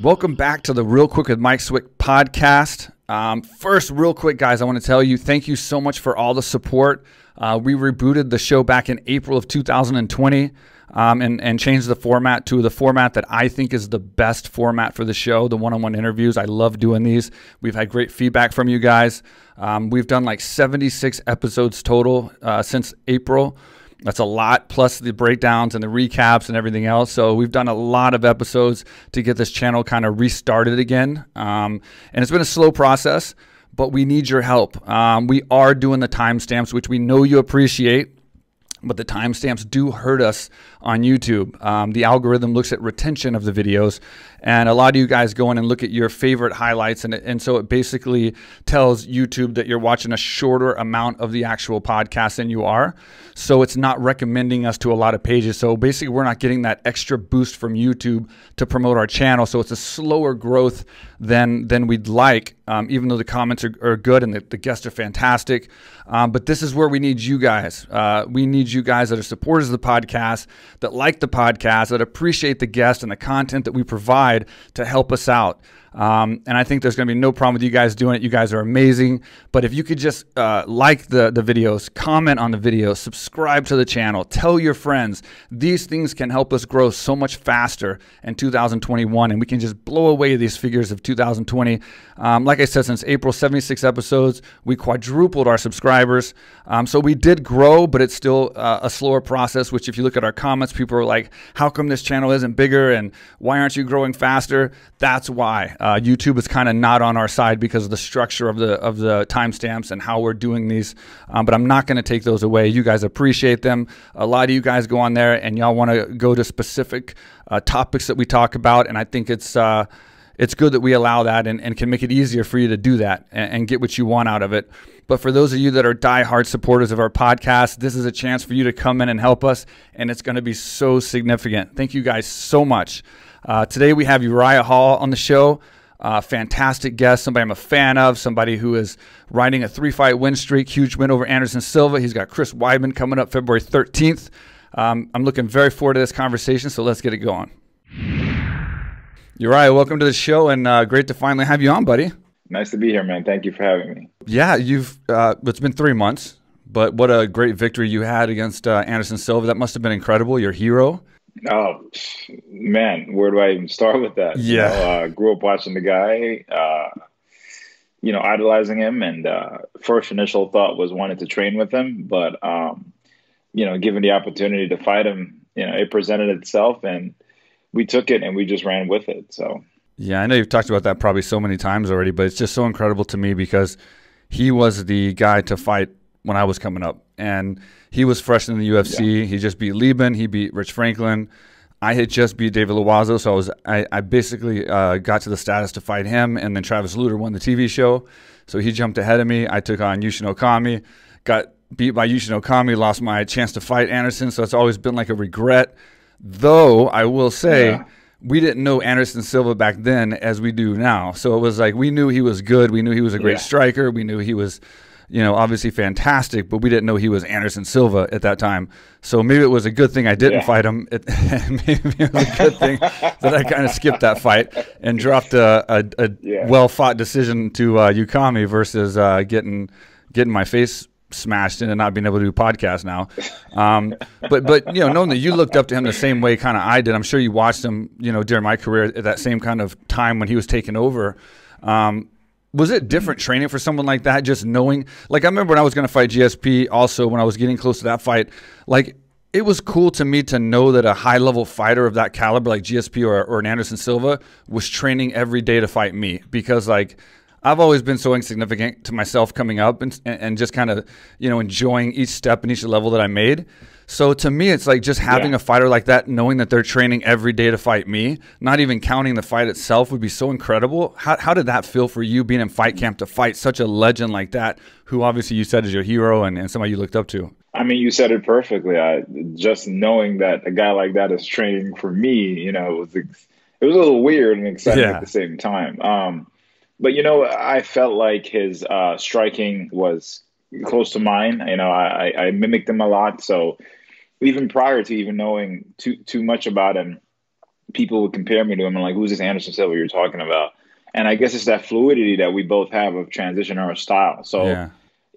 Welcome back to the Real Quick with Mike Swick podcast. First, real quick, guys, I want to tell you thank you so much for all the support. We rebooted the show back in April of 2020 and changed the format to the format that I think is the best format for the show, the one-on-one interviews. I love doing these. We've had great feedback from you guys. We've done like 76 episodes total since April. That's a lot, plus the breakdowns and the recaps and everything else. So we've done a lot of episodes to get this channel kind of restarted again. And it's been a slow process, but we need your help. We are doing the timestamps, which we know you appreciate, but the timestamps do hurt us on YouTube. The algorithm looks at retention of the videos, and a lot of you guys go in and look at your favorite highlights, and so it basically tells YouTube that you're watching a shorter amount of the actual podcast than you are. So it's not recommending us to a lot of pages. So basically we're not getting that extra boost from YouTube to promote our channel. So it's a slower growth than we'd like, even though the comments are good and the guests are fantastic. But this is where we need you guys. We need you guys that are supporters of the podcast, that like the podcast, that appreciate the guests and the content that we provide to help us out. And I think there's going to be no problem with you guys doing it. You guys are amazing. But if you could just like the videos, comment on the videos, subscribe to the channel, tell your friends. These things can help us grow so much faster in 2021, and we can just blow away these figures of 2020. Like I said, since April, 76 episodes, we quadrupled our subscribers. So we did grow, but it's still a slower process, which if you look at our comments, people are like, how come this channel isn't bigger, and why aren't you growing faster? That's why. YouTube is kind of not on our side because of the structure of the timestamps and how we're doing these. But I'm not going to take those away. You guys appreciate them. A lot of you guys go on there and y'all want to go to specific topics that we talk about, and I think it's good that we allow that and can make it easier for you to do that and get what you want out of it. But for those of you that are diehard supporters of our podcast, this is a chance for you to come in and help us, and it's going to be so significant. Thank you guys so much. Today we have Uriah Hall on the show. Fantastic guest, somebody I'm a fan of, somebody who is riding a 3-fight win streak, huge win over Anderson Silva. He's got Chris Weidman coming up February 13th. I'm looking very forward to this conversation, so let's get it going. Uriah, welcome to the show, and great to finally have you on, buddy. Nice to be here, man. Thank you for having me. Yeah, it's been 3 months, but what a great victory you had against Anderson Silva. That must have been incredible, your hero. Oh, man, where do I even start with that? Yeah. Grew up watching the guy, idolizing him, and first initial thought was wanting to train with him, but, given the opportunity to fight him, it presented itself, and we took it and we just ran with it. So, yeah, I know you've talked about that probably so many times already, but it's just so incredible to me because he was the guy to fight when I was coming up, and he was fresh in the UFC. Yeah. He just beat Lieben. He beat Rich Franklin. I had just beat David Loiseau, so I basically got to the status to fight him, and then Travis Lutter won the TV show, so he jumped ahead of me. I took on Yushin Okami, got beat by Yushin Okami, lost my chance to fight Anderson, so it's always been like a regret. Though I will say, we didn't know Anderson Silva back then as we do now, so it was like we knew he was good. We knew he was a great striker. We knew he was, obviously fantastic, but we didn't know he was Anderson Silva at that time. So maybe it was a good thing I didn't fight him. Maybe it was a good thing that I kind of skipped that fight and dropped a well-fought decision to Ukami versus getting my face smashed in and not being able to do podcasts now. But knowing that you looked up to him the same way kind of I did, I'm sure you watched him, during my career at that same kind of time when he was taking over. Was it different training for someone like that, just knowing? Like, I remember when I was going to fight GSP also, when I was getting close to that fight, like, it was cool to me to know that a high-level fighter of that caliber, like GSP or an Anderson Silva, was training every day to fight me. Because, like, I've always been so insignificant to myself coming up and just kind of, enjoying each step and each level that I made. So to me, it's like just having a fighter like that, knowing that they're training every day to fight me, not even counting the fight itself, would be so incredible. How did that feel for you being in fight camp to fight such a legend like that, who obviously you said is your hero and somebody you looked up to? I mean, you said it perfectly. Just knowing that a guy like that is training for me, it was a little weird and exciting at the same time. But, I felt like his striking was close to mine. I mimicked him a lot. So even prior to even knowing too much about him, people would compare me to him and like, who's this Anderson Silva you're talking about? And I guess it's that fluidity that we both have of transition our style. So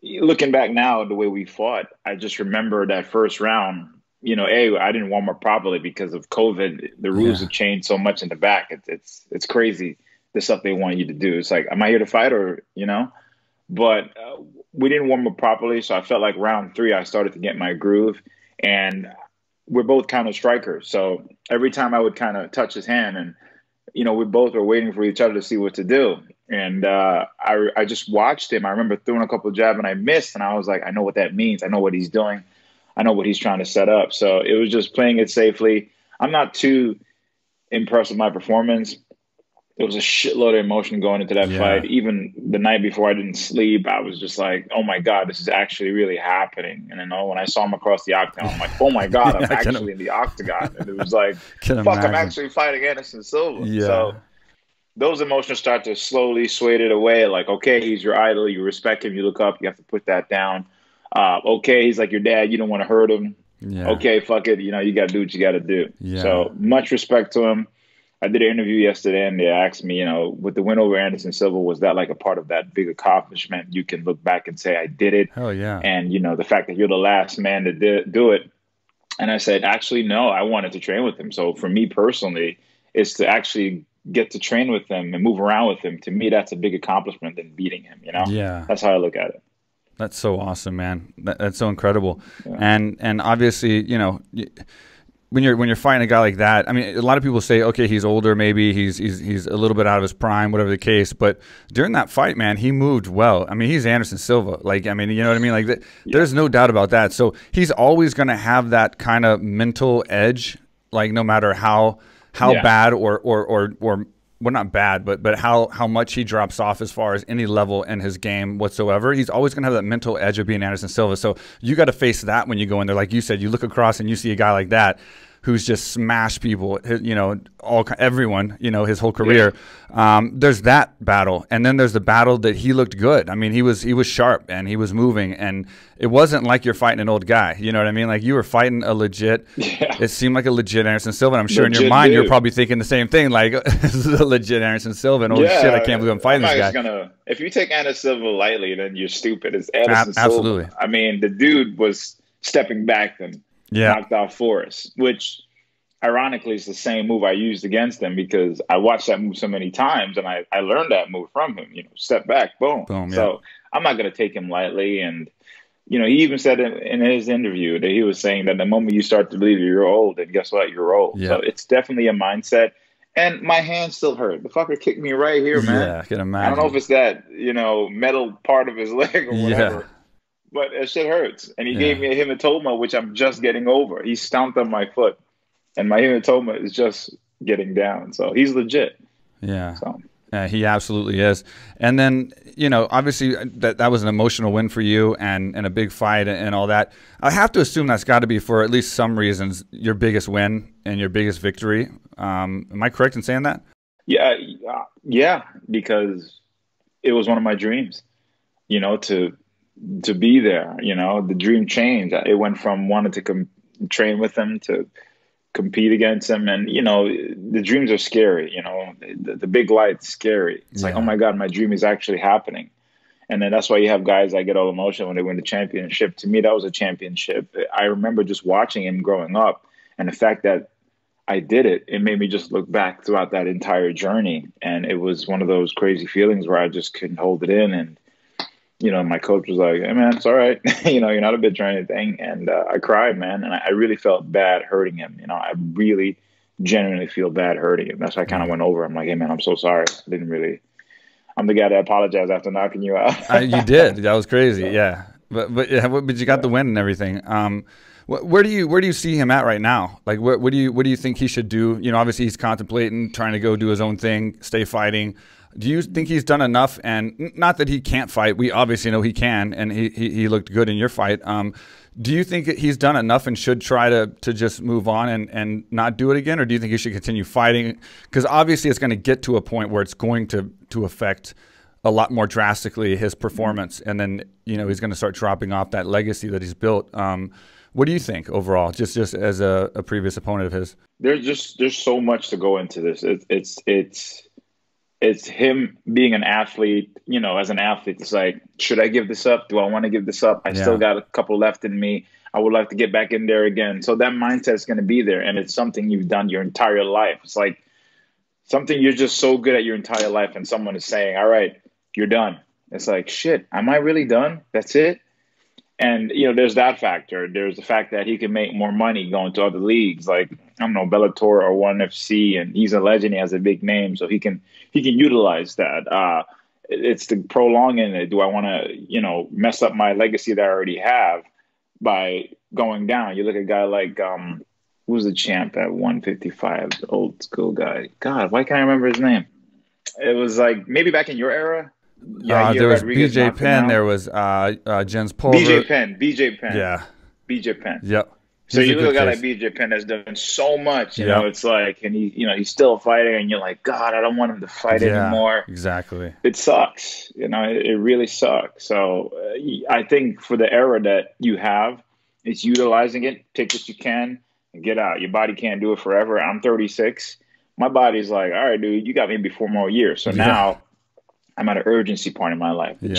looking back now, the way we fought, I just remember that first round, you know, I didn't warm up properly because of COVID. The rules have changed so much in the back. It's crazy, the stuff they want you to do. It's like, am I here to fight or, you know? But we didn't warm up properly. So I felt like round 3, I started to get my groove. And we're both kind of strikers. So every time I would kind of touch his hand and, you know, we both were waiting for each other to see what to do. And I just watched him. I remember throwing a couple of jabs and I missed. And I was like, I know what that means. I know what he's doing. I know what he's trying to set up. So it was just playing it safely. I'm not too impressed with my performance. There was a shitload of emotion going into that fight. Even the night before I didn't sleep, I was just like, oh my God, this is actually really happening. And then when I saw him across the octagon, I'm like, oh my God, I'm actually in the octagon. And it was like, fuck, I'm actually fighting Anderson Silva. So those emotions start to slowly sway it away. Like, okay, he's your idol. You respect him. You look up. You have to put that down. Okay, he's like your dad. You don't want to hurt him. Okay, fuck it. You know, you got to do what you got to do. So much respect to him. I did an interview yesterday and they asked me, you know, with the win over Anderson Silva, was that like a part of that big accomplishment? You can look back and say, I did it. Hell yeah. And, you know, the fact that you're the last man to do it. And I said, actually, no, I wanted to train with him. So for me personally, it's to actually get to train with him and move around with him. To me, that's a big accomplishment than beating him, you know? That's how I look at it. That's so awesome, man. That's so incredible. And obviously, you know, when you're fighting a guy like that, I mean, a lot of people say, okay, he's older, maybe he's a little bit out of his prime, whatever the case. But during that fight, man, he moved well. I mean, he's Anderson Silva. Like, I mean, you know what I mean? Like, there's no doubt about that. So he's always going to have that kind of mental edge, like no matter how bad or well, not bad, but how much he drops off as far as any level in his game whatsoever. He's always going to have that mental edge of being Anderson Silva. So you got to face that when you go in there. Like you said, you look across and you see a guy like that who's just smashed people, you know, everyone, you know, his whole career. There's that battle. And then there's the battle that he looked good. I mean, he was sharp and he was moving, and it wasn't like you're fighting an old guy. You know what I mean? Like you were fighting a legit, it seemed like a legit Anderson Silva. And I'm sure legit in your mind, you're probably thinking the same thing. Like, this is a legit Anderson Silva. And holy shit, I can't believe I'm fighting this guy. If you take Anderson Silva lightly, then you're stupid. It's Anderson Silva. Absolutely. I mean, the dude was stepping back and knocked out Forrest, which ironically is the same move I used against him because I watched that move so many times and I learned that move from him, you know, step back, boom. So I'm not going to take him lightly. And, you know, he even said in his interview that he was saying that the moment you start to believe you're old, and guess what? You're old. So it's definitely a mindset. And my hand still hurt. The fucker kicked me right here, man. Yeah, I can imagine. I don't know if it's that, you know, metal part of his leg or whatever. But it shit hurts. And he gave me a hematoma, which I'm just getting over. He stomped on my foot. And my hematoma is just getting down. So he's legit. So. He absolutely is. And then, you know, obviously that was an emotional win for you and a big fight and all that. I have to assume that's got to be, for at least some reasons, your biggest win and your biggest victory. Am I correct in saying that? Yeah, because it was one of my dreams, you know, to be there. You know, the dream changed. It went from wanting to train with them to compete against him. And, you know, the dreams are scary, you know, the big light's scary. It's like, oh my God, my dream is actually happening. And then that's why you have guys that get all emotional when they win the championship. To me, that was a championship. I remember just watching him growing up, and the fact that I did it, it made me just look back throughout that entire journey. And it was one of those crazy feelings where I just couldn't hold it in. And, you know, my coach was like, hey, man, it's all right. You know, you're not a bitch or anything. And I cried, man. And I really felt bad hurting him. You know, I really genuinely feel bad hurting him. That's why I kind of went over. I'm like, hey, man, I'm so sorry. I'm the guy that apologized after knocking you out. You did. That was crazy. Yeah. But you got the win and everything. Where do you see him at right now? Like, what do you think he should do? You know, obviously he's contemplating trying to go do his own thing, stay fighting. Do you think he's done enough? And not that he can't fight. We obviously know he can, and he looked good in your fight. Do you think he's done enough and should try to just move on and not do it again? Or do you think he should continue fighting? Because obviously it's going to get to a point where it's going to affect a lot more drastically his performance, and then he's going to start dropping off that legacy that he's built. What do you think overall, just as a previous opponent of his? There's so much to go into this. It's him being an athlete. As an athlete, it's like, should I give this up? Do I want to give this up? I still got a couple left in me. I would like to get back in there again. So that mindset is going to be there, and it's something you've done your entire life. It's like something you're just so good at your entire life, and someone is saying, all right, you're done. It's like, shit, am I really done? That's it? And, there's that factor. There's the fact that he can make more money going to other leagues, like, I don't know, Bellator or ONE FC, and he's a legend. He has a big name, so he can utilize that. It's the prolonging it. Do I want to, mess up my legacy that I already have by going down? You look at a guy like, who's the champ at 155, the old school guy? God, why can't I remember his name? It was like maybe back in your era. Yeah, there was BJ Penn. There was Jens Pulver. BJ Penn. Yeah. BJ Penn. Yep. So you look at a guy like BJ Penn that's done so much, you know, it's like, and he's still fighting, and you're like, God, I don't want him to fight anymore. Exactly. It sucks. It really sucks. So I think for the era that you have, it's utilizing it, take what you can, and get out. Your body can't do it forever. I'm 36. My body's like, all right, dude, you got maybe 4 more years. So now I'm at an urgency point in my life. The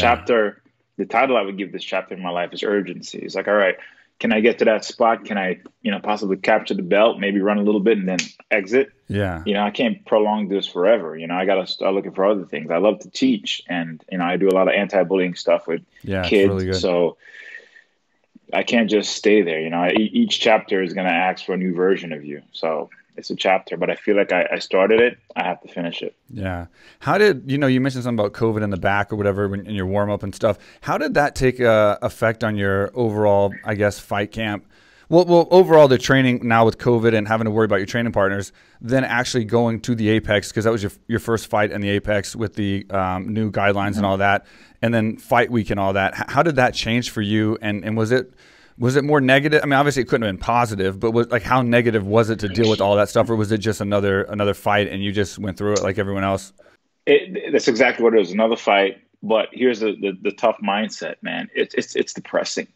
title I would give this chapter in my life is urgency. It's like, all right, can I get to that spot? Can I, possibly capture the belt, maybe run a little bit and then exit? Yeah. I can't prolong this forever. I got to start looking for other things. I love to teach, and, I do a lot of anti-bullying stuff with kids. Really good. So I can't just stay there. Each chapter is going to ask for a new version of you. So it's a chapter, but I feel like I started it. I have to finish it. Yeah. How did, you mentioned something about COVID in the back or whatever in your warm up and stuff. How did that take effect on your overall, I guess, fight camp? Well, overall the training now with COVID and having to worry about your training partners, then actually going to the Apex, because that was your first fight in the Apex with the new guidelines and all that, and then fight week and all that. How did that change for you? And was it more negative? I mean, obviously it couldn't have been positive, but how negative was it to deal with all that stuff, or was it just another fight and you just went through it like everyone else? That's exactly what it was. Another fight, but here's the tough mindset, man. It's depressing.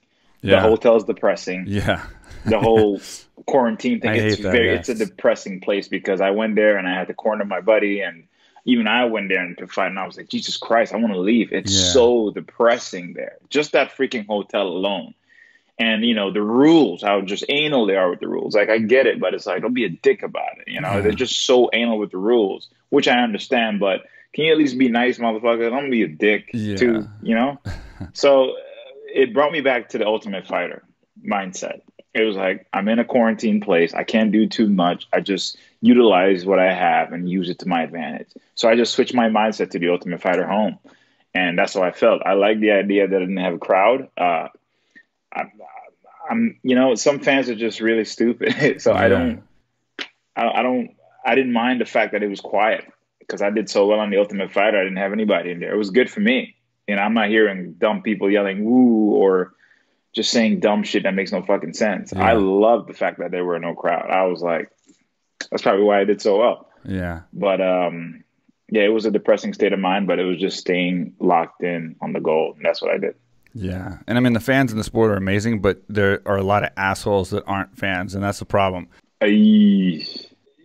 The hotel's depressing. Yeah. The whole quarantine thing, it's a depressing place, because I went there and I had to corner my buddy, and even I went there to fight, and I was like, Jesus Christ, I want to leave. It's so depressing there. Just that freaking hotel alone. And, the rules, how just anal they are with the rules. Like, I get it, but it's like, don't be a dick about it. They're just so anal with the rules, which I understand. But can you at least be nice, motherfucker? Don't be a dick, too, So it brought me back to the Ultimate Fighter mindset. It was like, I'm in a quarantine place. I can't do too much. I just utilize what I have and use it to my advantage. So I just switched my mindset to the Ultimate Fighter home. And that's how I felt. I like the idea that I didn't have a crowd. Some fans are just really stupid. So I didn't mind the fact that it was quiet, because I did so well on the Ultimate Fighter. I didn't have anybody in there. It was good for me. I'm not hearing dumb people yelling woo or just saying dumb shit that makes no fucking sense. I love the fact that there were no crowd. I was like, that's probably why I did so well. Yeah. But it was a depressing state of mind, but it was just staying locked in on the goal. And that's what I did. Yeah. And I mean, the fans in the sport are amazing, but there are a lot of assholes that aren't fans, and that's the problem.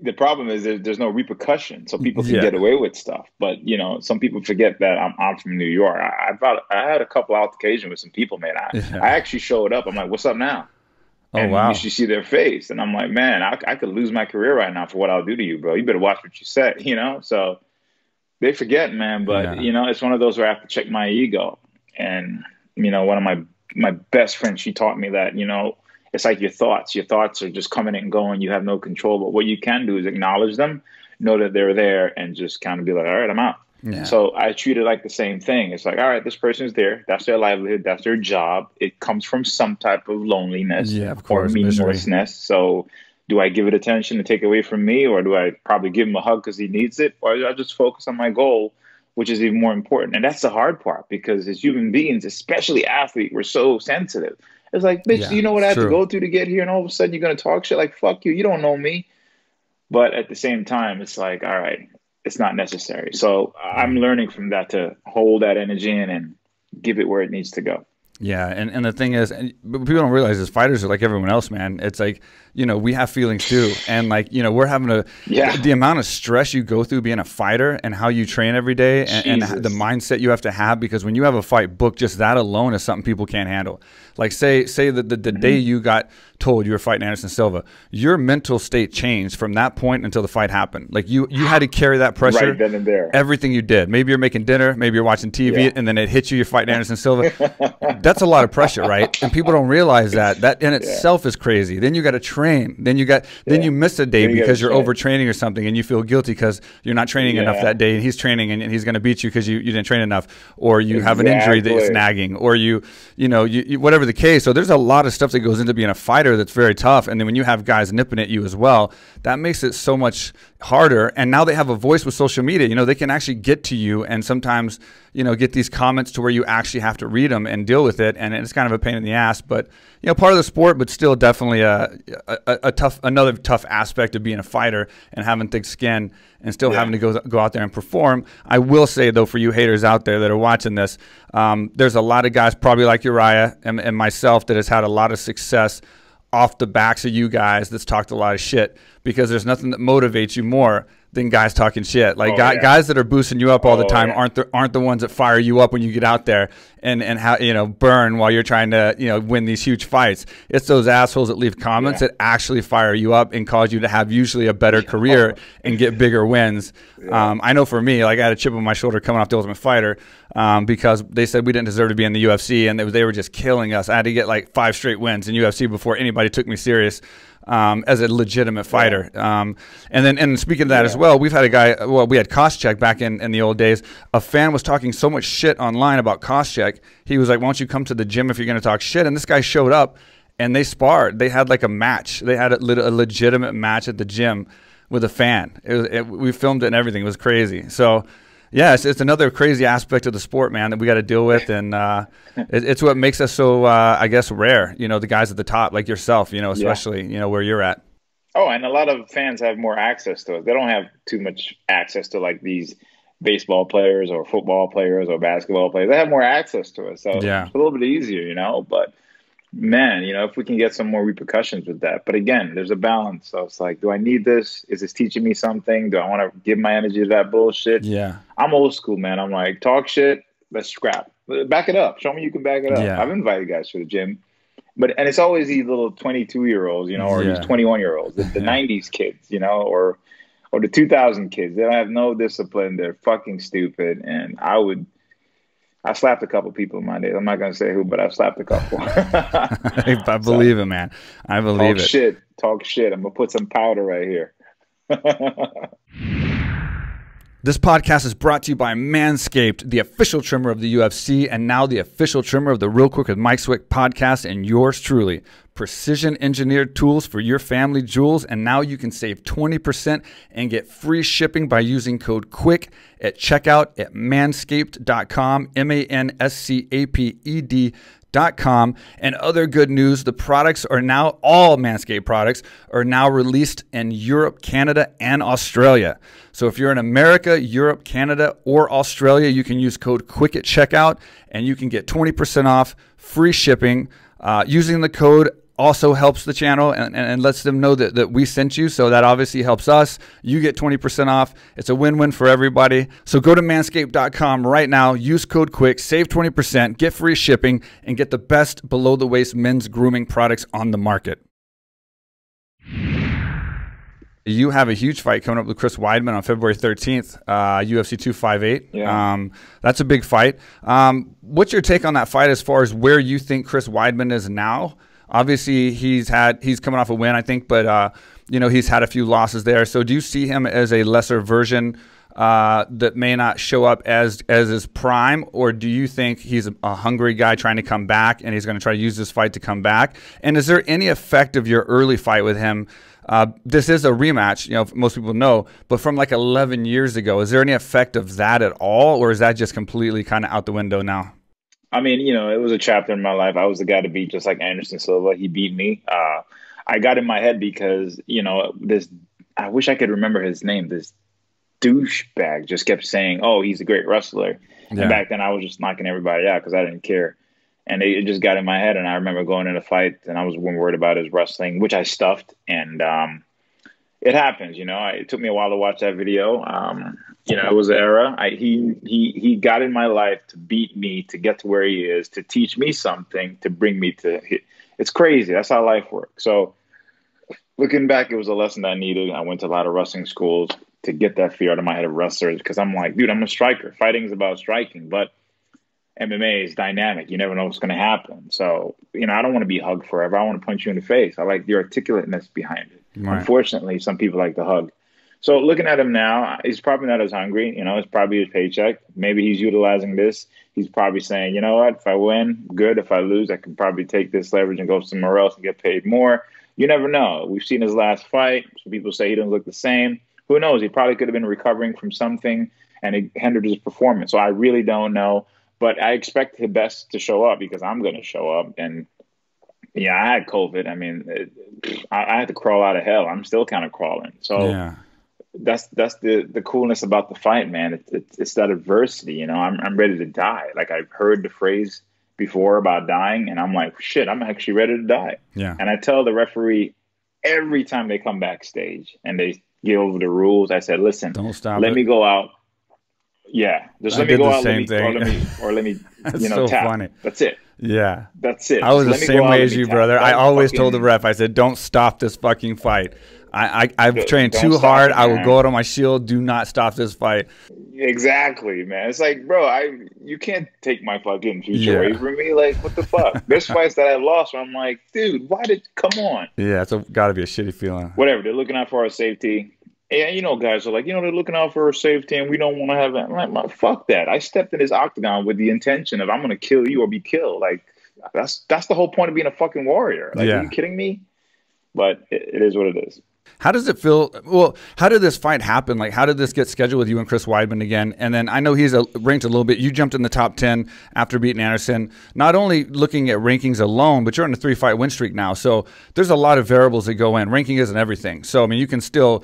The problem is there's no repercussion, so people can get away with stuff. But, some people forget that I'm from New York. I had a couple altercations with some people, man. I actually showed up. I'm like, what's up now? Oh, wow. You should see their face. And I'm like, man, I could lose my career right now for what I'll do to you, bro. You better watch what you say, So they forget, man. But, it's one of those where I have to check my ego. And, one of my best friends, she taught me that, it's like your thoughts. Your thoughts are just coming and going. You have no control. But what you can do is acknowledge them, know that they're there, and just kind of be like, all right, I'm out. Yeah. So I treat it like the same thing. It's like, all right, this person's there. That's their livelihood. That's their job. It comes from some type of loneliness or meaninglessness. So do I give it attention to take away from me, or do I probably give him a hug because he needs it? Or do I just focus on my goal, which is even more important? And that's the hard part, because as human beings, especially athletes, we're so sensitive. It's like, bitch, do you know what I have to go through to get here? And all of a sudden you're going to talk shit like, fuck you. You don't know me. But at the same time, it's like, all right, it's not necessary. So I'm learning from that to hold that energy in and give it where it needs to go. Yeah, and the thing is, and people don't realize is fighters are like everyone else, man. It's like, we have feelings too. And like, we're having the amount of stress you go through being a fighter and how you train every day and the mindset you have to have, because when you have a fight booked, just that alone is something people can't handle. Like say that the day you got told you were fighting Anderson Silva, your mental state changed from that point until the fight happened. Like you had to carry that pressure right then and there. Everything you did. Maybe you're making dinner, maybe you're watching TV, and then it hits you, you're fighting Anderson Silva. That's a lot of pressure, right? And people don't realize that. That in itself is crazy. Then you got to train. Then you miss a day because you're overtraining or something, and you feel guilty because you're not training enough that day, and he's training and he's going to beat you because you didn't train enough, or you have an injury that is nagging, or you whatever the case. So there's a lot of stuff that goes into being a fighter that's very tough. And then when you have guys nipping at you as well, that makes it so much harder. And now they have a voice with social media. They can actually get to you and sometimes, get these comments to where you actually have to read them and deal with it. And it's kind of a pain in the ass, but part of the sport, but still definitely another tough aspect of being a fighter and having thick skin and still having to go out there and perform. I will say though, for you haters out there that are watching this, there's a lot of guys probably like Uriah and myself that has had a lot of success off the backs of you guys that's talked a lot of shit, because there's nothing that motivates you more than guys talking shit. Like guys that are boosting you up all the time aren't the ones that fire you up when you get out there and how burn while you're trying to win these huge fights. It's those assholes that leave comments that actually fire you up and cause you to have usually a better career and get bigger wins. I know for me, like I had a chip on my shoulder coming off The Ultimate Fighter because they said we didn't deserve to be in the UFC, and they were just killing us. I had to get like 5 straight wins in UFC before anybody took me serious as a legitimate fighter. And speaking of that as well, we've had a guy, we had Koscheck back in the old days. A fan was talking so much shit online about Koscheck. He was like, why don't you come to the gym if you're going to talk shit? And this guy showed up and they sparred. They had like a match. They had a legitimate match at the gym with a fan. We filmed it and everything. It was crazy. So yeah, it's another crazy aspect of the sport, man, that we got to deal with, and it's what makes us so, I guess, rare. The guys at the top, like yourself, especially, where you're at. Oh, and a lot of fans have more access to it. They don't have too much access to like these baseball players or football players or basketball players. They have more access to it, so it's a little bit easier, But man, if we can get some more repercussions with that. But again, there's a balance. So it's like, do I need this? Is this teaching me something? Do I want to give my energy to that bullshit? Yeah. I'm old school, man. I'm like, talk shit, let's scrap. Back it up. Show me you can back it up. Yeah. I've invited guys to the gym. And it's always these little 22-year-olds, or these 21-year-olds, the 90s kids, or the 2000 kids. They don't have no discipline. They're fucking stupid. And I slapped a couple people in my day. I'm not going to say who, but I slapped a couple. I believe it, man. I believe it. Talk shit. I'm going to put some powder right here. This podcast is brought to you by Manscaped, the official trimmer of the UFC, and now the official trimmer of the Real Quick with Mike Swick podcast, and yours truly. Precision engineered tools for your family jewels, and now you can save 20% and get free shipping by using code QUICK at checkout at manscaped.com, manscaped.com. And other good news, the products are now, all Manscaped products are now released in Europe, Canada, and Australia. So if you're in America, Europe, Canada, or Australia, you can use code QUICK at checkout and you can get 20% off, free shipping. Using the code also helps the channel and lets them know that we sent you. So that obviously helps us. You get 20% off. It's a win-win for everybody. So go to manscaped.com right now. Use code QUICK, save 20%, get free shipping, and get the best below-the-waist men's grooming products on the market. You have a huge fight coming up with Chris Weidman on February 13th, UFC 258. Yeah. That's a big fight. What's your take on that fight as far as where you think Chris Weidman is now? Obviously, he's coming off a win, I think, but he's had a few losses there. So do you see him as a lesser version that may not show up as his prime, or do you think he's a hungry guy trying to come back and he's going to try to use this fight to come back? And is there any effect of your early fight with him? This is a rematch, most people know, but from like 11 years ago, is there any effect of that at all, or is that just completely kind of out the window now? I mean, it was a chapter in my life. I was the guy to beat, just like Anderson Silva. He beat me. I got in my head because, I wish I could remember his name. This douchebag just kept saying, "Oh, he's a great wrestler." Yeah. And back then, I was just knocking everybody out because I didn't care. And it just got in my head. And I remember going in a fight, and I was worried about his wrestling, which I stuffed. And it happens, It took me a while to watch that video. It was an era. He got in my life to beat me, to get to where he is, to teach me something, to bring me to. It's crazy. That's how life works. So, looking back, it was a lesson that I needed. I went to a lot of wrestling schools to get that fear out of my head of wrestlers, because I'm like, dude, I'm a striker. Fighting is about striking, but MMA is dynamic. You never know what's going to happen. So, I don't want to be hugged forever. I want to punch you in the face. I like the articulateness behind it. Right. Unfortunately, some people like to hug. So looking at him now, he's probably not as hungry. It's probably his paycheck. Maybe he's utilizing this. He's probably saying, you know what, if I win, good. If I lose, I can probably take this leverage and go somewhere else and get paid more. You never know. We've seen his last fight. Some people say he doesn't look the same. Who knows? He probably could have been recovering from something, and it hindered his performance. So I really don't know. But I expect the best to show up, because I'm going to show up. And, yeah, I had COVID. I mean, I had to crawl out of hell. I'm still kind of crawling. So yeah. That's the coolness about the fight, man. It's that adversity, I'm ready to die. Like, I've heard the phrase before about dying, and I'm like, shit, I'm actually ready to die. Yeah. And I tell the referee every time they come backstage and they give over the rules, I said, listen, don't stop. Let me go out. Yeah, just let me go out. Or let me, so tap. Funny. That's it. Yeah, that's it. I was the same way as you, brother. I always told the ref, I said, don't stop this fucking fight. I've trained too hard. I will go out on my shield. Do not stop this fight. Exactly, man. It's like, bro, you can't take my fucking future away from me. Like, what the fuck? There's fights that I've lost where I'm like, dude, come on. Yeah, it's got to be a shitty feeling. Whatever. They're looking out for our safety. And, guys are like, they're looking out for our safety, and we don't want to have it. I'm like, fuck that. I stepped in this octagon with the intention of I'm going to kill you or be killed. Like, that's the whole point of being a fucking warrior. Like, are you kidding me? But it is what it is. How does it feel? Well, how did this fight happen? Like, how did this get scheduled with you and Chris Weidman again? And then I know he's ranked a little bit. You jumped in the top 10 after beating Anderson. Not only looking at rankings alone, but you're on a 3-fight win streak now. So there's a lot of variables that go in. Ranking isn't everything. So, I mean, you can still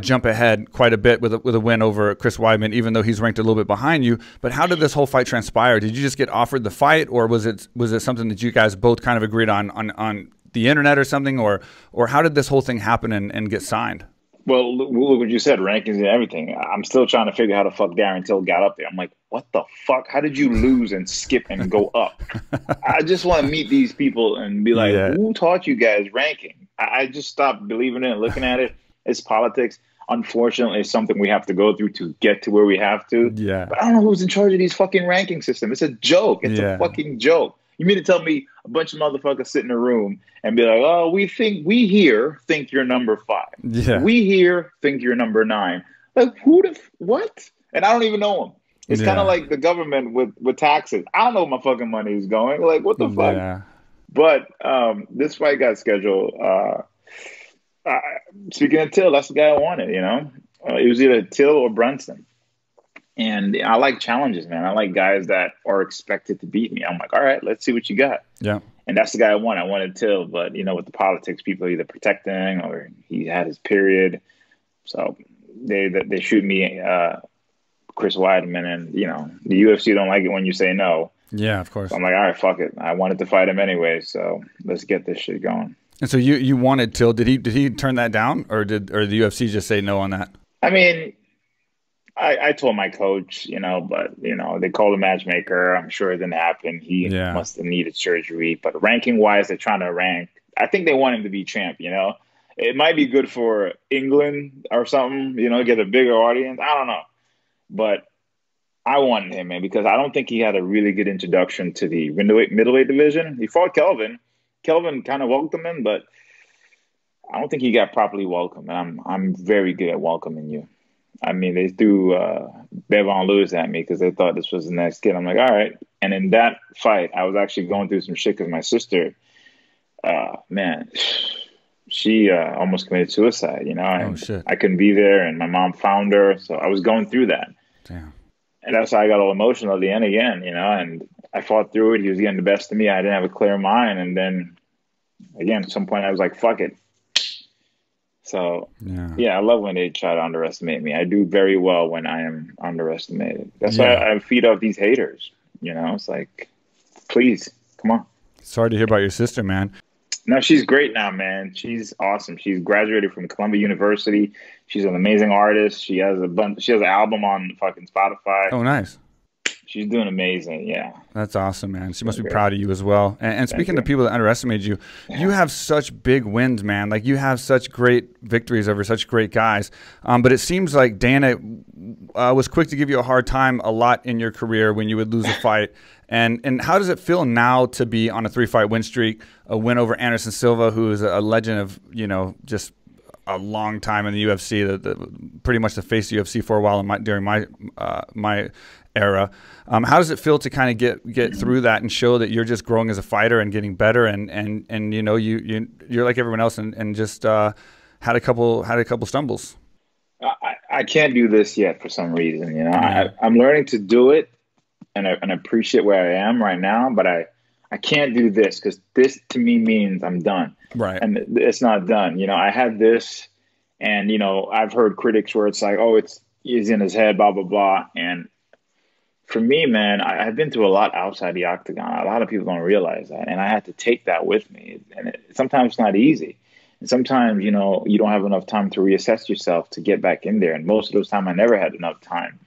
jump ahead quite a bit with a win over Chris Weidman, even though he's ranked a little bit behind you. But how did this whole fight transpire? Did you just get offered the fight, or was it something that you guys both kind of agreed on the internet or something, or how did this whole thing happen and get signed? Well, look what you said, rankings and everything. I'm still trying to figure out how the fuck Darren Till got up there. I'm like, what the fuck? How did you lose and skip and go up? I just want to meet these people and be like, who taught you guys ranking? I just stopped believing it and looking at it. It's politics. Unfortunately, it's something we have to go through to get to where we have to. Yeah. But I don't know who's in charge of these fucking ranking systems. It's a joke. It's a fucking joke. You mean to tell me a bunch of motherfuckers sit in a room and be like, oh, we here think you're number 5. Yeah. We here think you're number 9. Like, what? And I don't even know them. It's kind of like the government with taxes. I don't know where my fucking money is going. Like, what the fuck? Yeah. But this fight got scheduled. Speaking of Till, that's the guy I wanted, It was either Till or Brunson. And I like challenges, man. I like guys that are expected to beat me. I'm like, all right, let's see what you got. Yeah. And that's the guy I wanted. I wanted Till, but, with the politics, people are either protecting or he had his period. So they shoot me Chris Weidman, and, the UFC don't like it when you say no. Yeah, of course. So I'm like, all right, fuck it. I wanted to fight him anyway, so let's get this shit going. And so you wanted Till. Did he turn that down, or the UFC just say no on that? I mean, I told my coach, but, they called a matchmaker. I'm sure it didn't happen. He must have needed surgery. But ranking-wise, they're trying to rank. I think they want him to be champ, It might be good for England or something, get a bigger audience. I don't know. But I wanted him, man, because I don't think he had a really good introduction to the middleweight division. He fought Kelvin. Kelvin kind of welcomed him, but I don't think he got properly welcomed. And I'm very good at welcoming you. I mean, they threw Bevon Lewis at me because they thought this was the next kid. I'm like, all right. And in that fight, I was actually going through some shit because my sister, she almost committed suicide, Oh, shit. I couldn't be there, and my mom found her. So I was going through that. Damn. And that's how I got all emotional at the end again, and I fought through it. He was getting the best of me. I didn't have a clear mind. And then, again, at some point, I was like, fuck it. So yeah, I love when they try to underestimate me. I do very well when I am underestimated. That's why I feed off these haters. You know, it's like, please, come on. Sorry to hear about your sister, man. No, she's great now, man. She's awesome. She's graduated from Columbia University. She's an amazing artist. She has an album on fucking Spotify. Oh, nice. She's doing amazing. Yeah. That's awesome, man. She must be proud of you as well. And speaking to people that underestimate you, you have such big wins, man. Like, you have such great victories over such great guys. But it seems like Dana was quick to give you a hard time a lot in your career when you would lose a fight. And how does it feel now to be on a 3-fight win streak, a win over Anderson Silva, who is a legend of, you know, just a long time in the UFC, pretty much the face of UFC for a while during my era. How does it feel to kind of get through that and show that you're just growing as a fighter and getting better and you know you're like everyone else and just had a couple stumbles? I can't do this yet for some reason. You know, I'm learning to do it and appreciate where I am right now, but I can't do this because this to me means I'm done. Right. And it's not done. You know, I had this, and, you know, I've heard critics where it's like, oh, he's in his head, blah, blah, blah. And for me, man, I've been through a lot outside the octagon. A lot of people don't realize that. And I had to take that with me. And sometimes it's not easy. And sometimes, you know, you don't have enough time to reassess yourself to get back in there. And most of those times I never had enough time.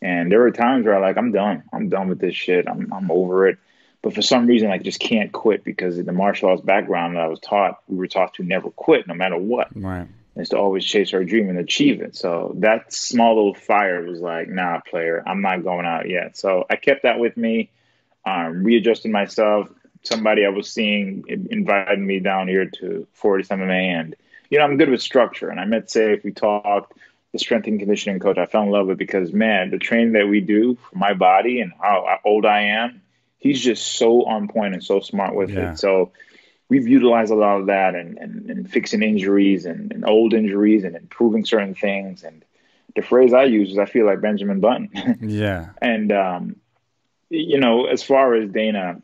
And there were times where I'm done. I'm done with this shit. I'm over it. But for some reason, I just can't quit because in the martial arts background that I was taught, we were taught to never quit no matter what. Right. It's to always chase our dream and achieve it. So that small little fire was like, nah, player, I'm not going out yet. So I kept that with me, readjusted myself. Somebody I was seeing invited me down here to Fortis MMA. And, you know, I'm good with structure. And I met Saif, we talked, the strength and conditioning coach. I fell in love with it because, man, the training that we do for my body and how old I am, he's just so on point and so smart with it. So we've utilized a lot of that and fixing injuries and old injuries and improving certain things. And the phrase I use is I feel like Benjamin Button. Yeah. And, you know, as far as Dana,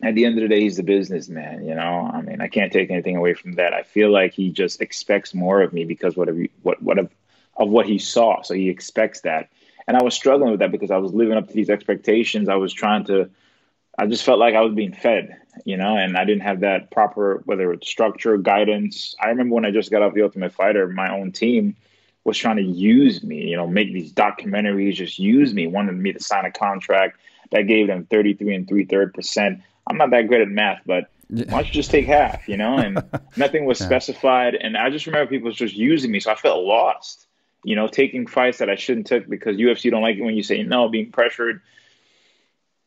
at the end of the day, he's the businessman, you know. I mean, I can't take anything away from that. I feel like he just expects more of me because of what he saw. So he expects that. And I was struggling with that because I was living up to these expectations. I just felt like I was being fed, you know, and I didn't have that proper, whether it's structure, guidance. I remember when I just got off The Ultimate Fighter, my own team was trying to use me, you know, make these documentaries, just use me, wanted me to sign a contract that gave them 33 3/3%. I'm not that great at math, but why don't you just take half, you know, and nothing was specified. And I just remember people just using me. So I felt lost, you know, taking fights that I shouldn't take because UFC don't like it when you say no, being pressured.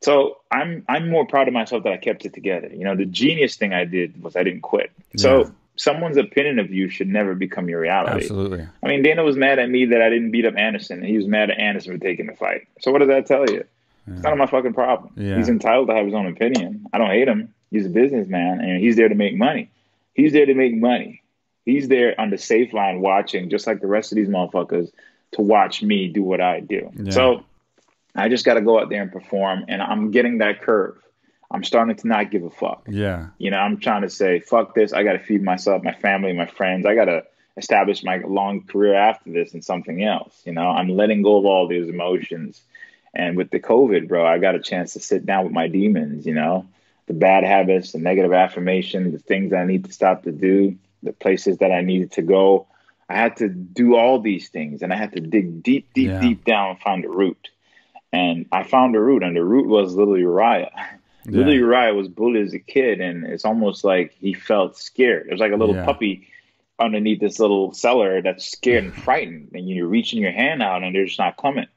So I'm more proud of myself that I kept it together. You know, the genius thing I did was I didn't quit. So someone's opinion of you should never become your reality. Absolutely. I mean, Dana was mad at me that I didn't beat up Anderson. And he was mad at Anderson for taking the fight. So what does that tell you? It's none of my fucking problem. He's entitled to have his own opinion. I don't hate him. He's a businessman, and he's there to make money. He's there to make money. He's there on the safe line watching, just like the rest of these motherfuckers, to watch me do what I do. So I just got to go out there and perform, and I'm getting that curve. I'm starting to not give a fuck. Yeah. You know, I'm trying to say, fuck this. I got to feed myself, my family, my friends. I got to establish my long career after this in something else. You know, I'm letting go of all these emotions. And with the COVID, bro, I got a chance to sit down with my demons, you know, the bad habits, the negative affirmation, the things I need to stop to do, the places that I needed to go. I had to do all these things, and I had to dig deep down and find the root. And I found the root, and the root was little Uriah. Little Uriah was bullied as a kid, and it's almost like he felt scared. There's like a little puppy underneath this little cellar that's scared and frightened, and you're reaching your hand out, and they're just not coming.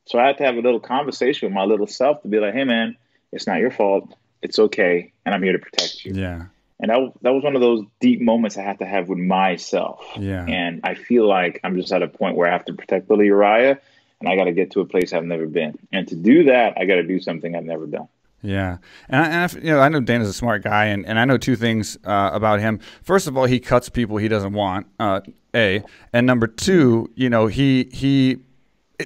So I had to have a little conversation with my little self to be like, hey, man, it's not your fault. It's okay, and I'm here to protect you. Yeah. And that was one of those deep moments I had to have with myself. Yeah. And I feel like I'm just at a point where I have to protect little Uriah, and I got to get to a place I've never been. And to do that, I got to do something I've never done. Yeah. And you know, I know Dana's a smart guy, and I know two things about him. First of all, he cuts people he doesn't want, And number two, you know, he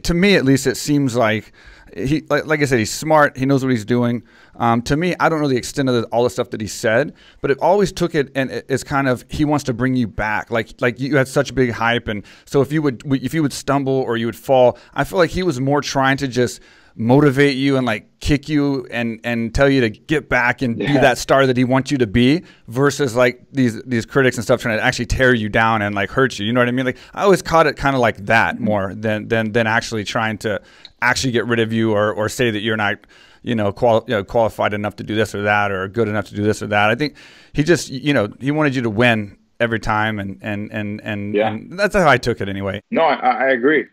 to me at least, it seems like he like I said, he's smart. He knows what he's doing. To me, I don't know the extent of all the stuff that he said, but it always took it and it's kind of he wants to bring you back. Like you had such big hype, and so if you would stumble or you would fall, I feel like he was more trying to just motivate you and like kick you and tell you to get back and be that star that he wants you to be, versus like these critics and stuff trying to actually tear you down and like hurt you. You know what I mean? Like I always caught it kind of like that more than actually trying to actually get rid of you or say that you're not qualified enough to do this or that or good enough to do this or that. I think he just he wanted you to win every time and that's how I took it anyway. No, I agree.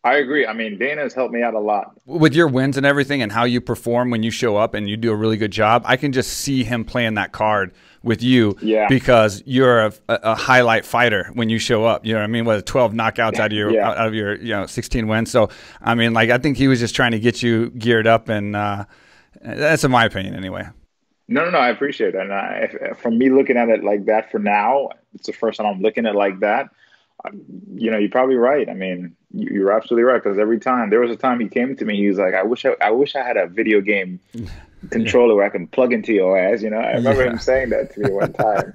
I agree. I mean, Dana's helped me out a lot. With your wins and everything and how you perform when you show up and you do a really good job, I can just see him playing that card with you because you're a highlight fighter when you show up. You know what I mean? With 12 knockouts out of your 16 wins. So, I mean, like I think he was just trying to get you geared up, and that's in my opinion anyway. No, I appreciate it. And from me looking at it like that for now, it's the first time I'm looking at it like that. You're probably right. I mean, you're absolutely right, because every time there was a time he came to me, he was like, I wish I had a video game controller where I can plug into your ass. I remember him saying that to me one time.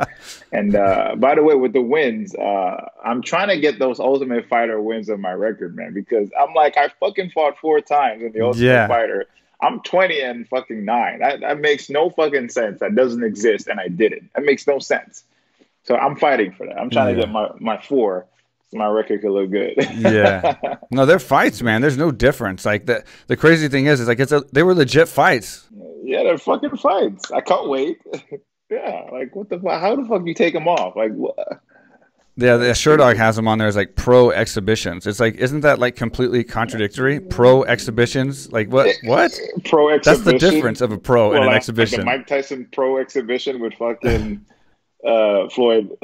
And by the way, with the wins, I'm trying to get those Ultimate Fighter wins on my record, man, because I'm like, I fucking fought 4 times in the Ultimate Fighter. I'm 20-9. That makes no fucking sense. That doesn't exist, and I did it. That makes no sense. So I'm fighting for that. I'm trying to get my 4. So my record could look good. No, they're fights, man. There's no difference. Like the crazy thing is like they were legit fights. Yeah, they're fucking fights. I can't wait. Like what the fuck? How the fuck you take them off? Like what? Yeah, the Sherdog has them on there as like pro exhibitions. It's like, isn't that like completely contradictory? Pro exhibitions, like what? Pro exhibition. That's the difference of a pro and an exhibition. Like the Mike Tyson pro exhibition with fucking Floyd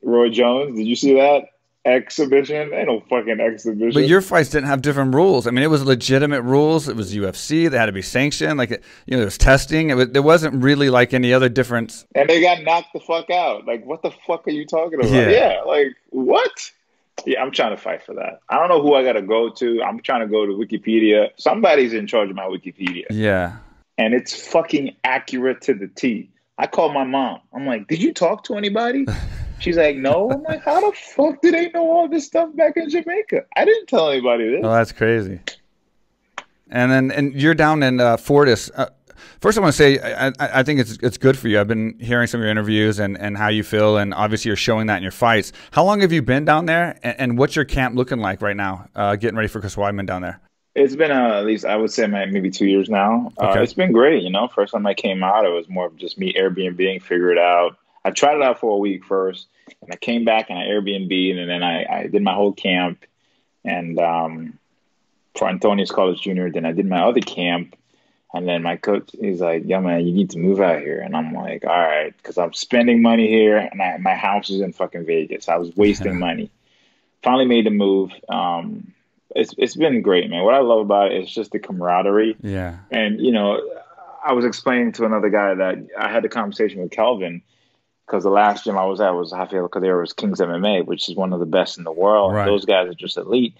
Roy Jones. Did you see that? Exhibition? Ain't no fucking exhibition. But your fights didn't have different rules. I mean, it was legitimate rules. It was UFC. They had to be sanctioned. Like, there was testing. There wasn't really like any other difference. And they got knocked the fuck out. Like, what the fuck are you talking about? Yeah, like, what? Yeah, I'm trying to fight for that. I don't know who I got to go to. I'm trying to go to Wikipedia. Somebody's in charge of my Wikipedia. Yeah. And it's fucking accurate to the T. I called my mom. I'm like, did you talk to anybody? She's like, no. I'm like, how the fuck do they know all this stuff back in Jamaica? I didn't tell anybody this. Oh, that's crazy. And you're down in Fortis. First, I want to say I think it's good for you. I've been hearing some of your interviews and how you feel, and obviously you're showing that in your fights. How long have you been down there, and what's your camp looking like right now, getting ready for Chris Weidman down there? It's been at least, I would say, maybe 2 years now. Okay. It's been great. First time I came out, it was more of just me Airbnb-ing, figure it out. I tried it out for a week first, and I came back and I Airbnb'd, and then I did my whole camp. And for Antonius Carlos Jr., then I did my other camp. And then my coach, he's like, yeah, man, you need to move out here. And I'm like, all right, because I'm spending money here, and my house is in fucking Vegas. I was wasting money. Finally made the move. It's been great, man. What I love about it is just the camaraderie. Yeah. And, I was explaining to another guy that I had the conversation with Kelvin, because the last gym I was at was Rafael Cordero's Kings MMA, which is one of the best in the world. Right. Those guys are just elite.